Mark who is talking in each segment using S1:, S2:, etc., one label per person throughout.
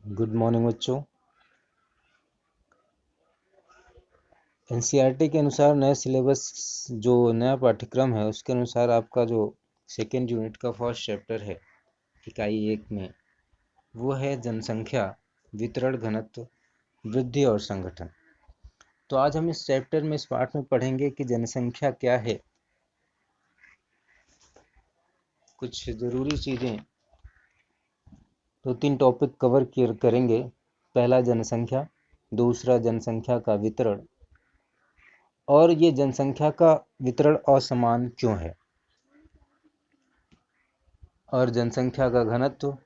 S1: Good morning बच्चों। NCERT के अनुसार नए सिलेबस जो नया पाठ्यक्रम है उसके अनुसार आपका जो सेकेंड यूनिट का फर्स्ट चैप्टर है इकाई 1 में वो है जनसंख्या, वितरण, घनत्व, वृद्धि और संगठन। तो आज हम इस चैप्टर में, इस पाठ में पढ़ेंगे कि जनसंख्या क्या है। कुछ ज़रूरी चीज़ें, 2-3 टॉपिक कवर करेंगे। पहला जनसंख्या, दूसरा जनसंख्या का वितरण, और ये जनसंख्या का वितरण असमान क्यों है, और जनसंख्या का घनत्व।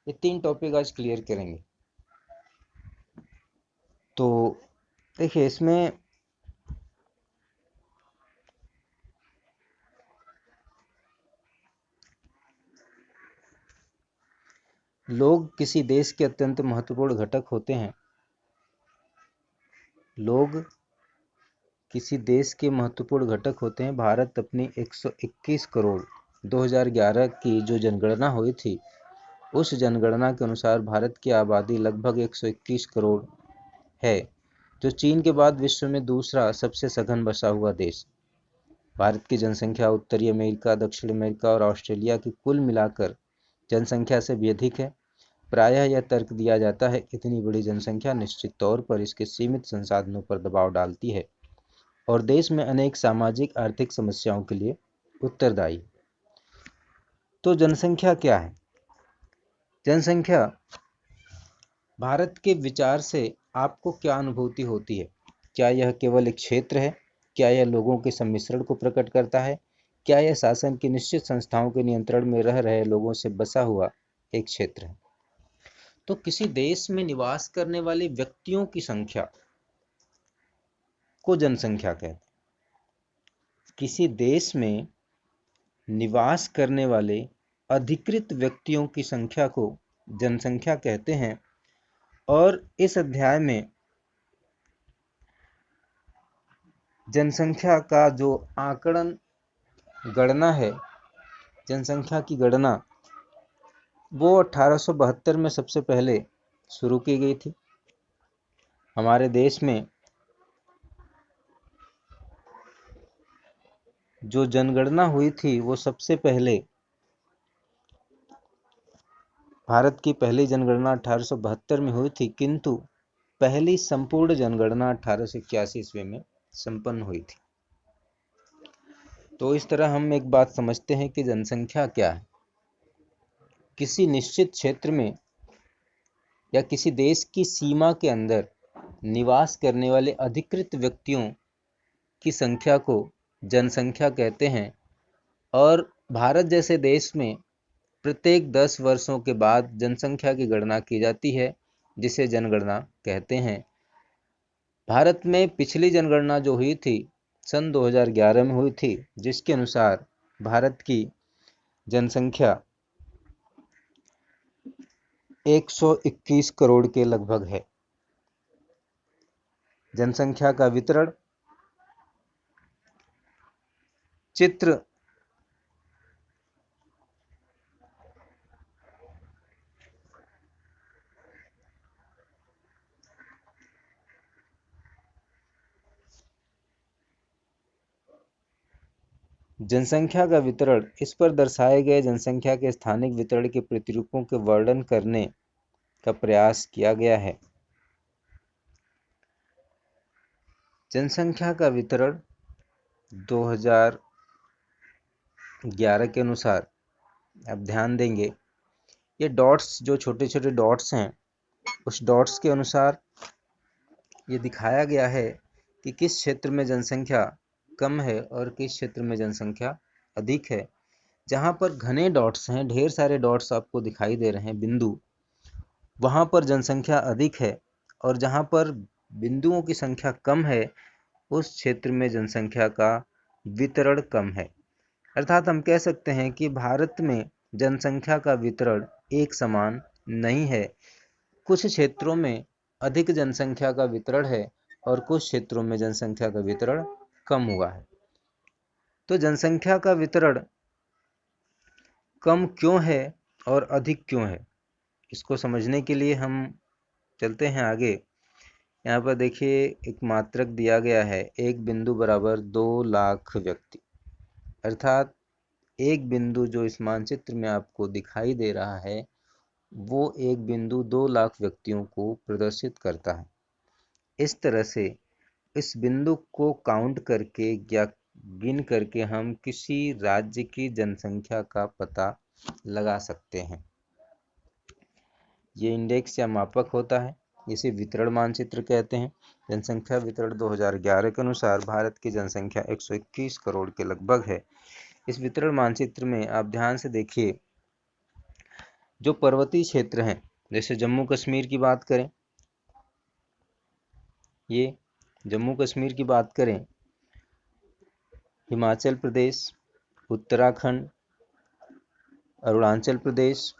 S1: ये 3 टॉपिक आज क्लियर करेंगे। तो देखिए, इसमें लोग किसी देश के अत्यंत महत्वपूर्ण घटक होते हैं। लोग किसी देश के महत्वपूर्ण घटक होते हैं। भारत अपनी 121 करोड़ 2011 की जो जनगणना हुई थी, उस जनगणना के अनुसार भारत की आबादी लगभग 121 करोड़ है, जो चीन के बाद विश्व में दूसरा सबसे सघन बसा हुआ देश। भारत की जनसंख्या उत्तरी अमेरिका, दक्षिण अमेरिका और ऑस्ट्रेलिया की कुल मिलाकर जनसंख्या से भी अधिक है। प्रायः यह तर्क दिया जाता है कि इतनी बड़ी जनसंख्या निश्चित तौर पर इसके सीमित संसाधनों पर दबाव डालती है और देश में अनेक सामाजिक आर्थिक समस्याओं के लिए उत्तरदायी। तो जनसंख्या क्या है? जनसंख्या, भारत के विचार से आपको क्या अनुभूति होती है? क्या यह केवल एक क्षेत्र है? क्या यह लोगों के सम्मिश्रण को प्रकट करता है? क्या यह शासन की निश्चित संस्थाओं के नियंत्रण में रह रहे लोगों से बसा हुआ एक क्षेत्र है? तो किसी देश में निवास करने वाले व्यक्तियों की संख्या को जनसंख्या कहते हैं। किसी देश में निवास करने वाले अधिकृत व्यक्तियों की संख्या को जनसंख्या कहते हैं। और इस अध्याय में जनसंख्या का जो आंकड़न गणना है, जनसंख्या की गणना, वो 1872 में सबसे पहले शुरू की गई थी। हमारे देश में जो जनगणना हुई थी वो सबसे पहले, भारत की पहली जनगणना 1872 में हुई थी, किंतु पहली संपूर्ण जनगणना 1881 ईस्वी में संपन्न हुई थी। तो इस तरह हम एक बात समझते हैं कि जनसंख्या क्या है। किसी निश्चित क्षेत्र में या किसी देश की सीमा के अंदर निवास करने वाले अधिकृत व्यक्तियों की संख्या को जनसंख्या कहते हैं। और भारत जैसे देश में प्रत्येक 10 वर्षों के बाद जनसंख्या की गणना की जाती है, जिसे जनगणना कहते हैं। भारत में पिछली जनगणना जो हुई थी सन 2011 में हुई थी, जिसके अनुसार भारत की जनसंख्या 121 करोड़ के लगभग है। जनसंख्या का वितरण चित्र जनसंख्या का वितरण, इस पर दर्शाए गए जनसंख्या के स्थानिक वितरण के प्रतिरूपों के वर्णन करने का प्रयास किया गया है। जनसंख्या का वितरण 2011 के अनुसार, आप ध्यान देंगे, ये डॉट्स, जो छोटे छोटे डॉट्स हैं, उस डॉट्स के अनुसार ये दिखाया गया है कि किस क्षेत्र में जनसंख्या कम है और किस क्षेत्र में जनसंख्या अधिक है। जहाँ पर घने डॉट्स हैं, ढेर सारे डॉट्स आपको दिखाई दे रहे हैं, बिंदु, वहाँ पर जनसंख्या अधिक है। और जहाँ पर बिंदुओं की संख्या कम है, उस क्षेत्र में जनसंख्या का वितरण कम है। अर्थात हम कह सकते हैं कि भारत में जनसंख्या का वितरण एक समान नहीं है। कुछ क्षेत्रों में अधिक जनसंख्या का वितरण है और कुछ क्षेत्रों में जनसंख्या का वितरण कम हुआ है। तो जनसंख्या का वितरण कम क्यों है और अधिक क्यों है? इसको समझने के लिए हम चलते हैं आगे। यहाँ पर देखिए एक मात्रक दिया गया है, एक बिंदु बराबर 2 लाख व्यक्ति, अर्थात एक बिंदु जो इस मानचित्र में आपको दिखाई दे रहा है वो एक बिंदु 2 लाख व्यक्तियों को प्रदर्शित करता है। इस तरह से इस बिंदु को काउंट करके या गिन करके हम किसी राज्य की जनसंख्या का पता लगा सकते हैं। ये इंडेक्स या मापक होता है, इसे वितरण मानचित्र कहते हैं। जनसंख्या वितरण 2011 के अनुसार भारत की जनसंख्या 121 करोड़ के लगभग है। इस वितरण मानचित्र में आप ध्यान से देखिए, जो पर्वतीय क्षेत्र हैं, जैसे जम्मू कश्मीर की बात करें, ये जम्मू कश्मीर की बात करें, हिमाचल प्रदेश, उत्तराखंड, अरुणाचल प्रदेश,